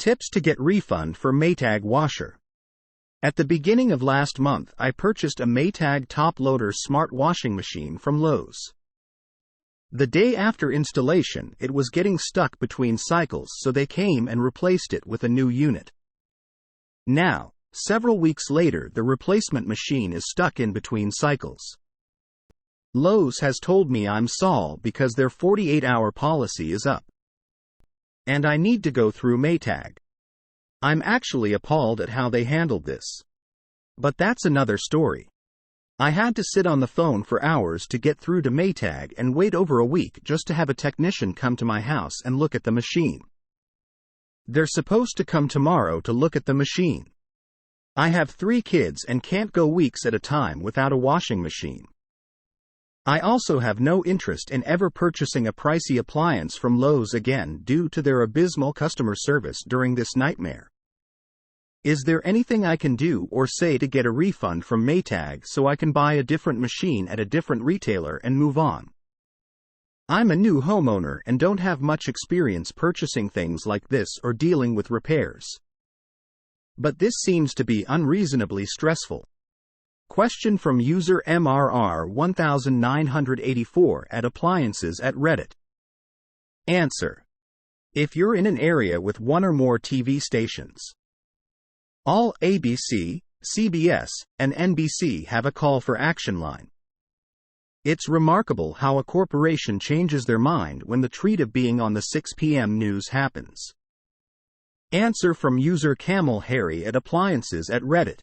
Tips to get refund for Maytag washer. At the beginning of last month, I purchased a Maytag top loader smart washing machine from Lowe's. The day after installation, it was getting stuck between cycles, so they came and replaced it with a new unit. Now, several weeks later, the replacement machine is stuck in between cycles. Lowe's has told me I'm SOL because their 48-hour policy is up. And I need to go through Maytag. I'm actually appalled at how they handled this. But that's another story. I had to sit on the phone for hours to get through to Maytag and wait over a week just to have a technician come to my house and look at the machine. They're supposed to come tomorrow to look at the machine. I have 3 kids and can't go weeks at a time without a washing machine. I also have no interest in ever purchasing a pricey appliance from Lowe's again due to their abysmal customer service during this nightmare. Is there anything I can do or say to get a refund from Maytag so I can buy a different machine at a different retailer and move on? I'm a new homeowner and don't have much experience purchasing things like this or dealing with repairs. But this seems to be unreasonably stressful. Question from user MRR1984 at Appliances at Reddit. Answer. If you're in an area with one or more TV stations, all ABC, CBS, and NBC have a call for action line. It's remarkable how a corporation changes their mind when the treat of being on the 6 p.m. news happens. Answer from user Camel Harry at Appliances at Reddit.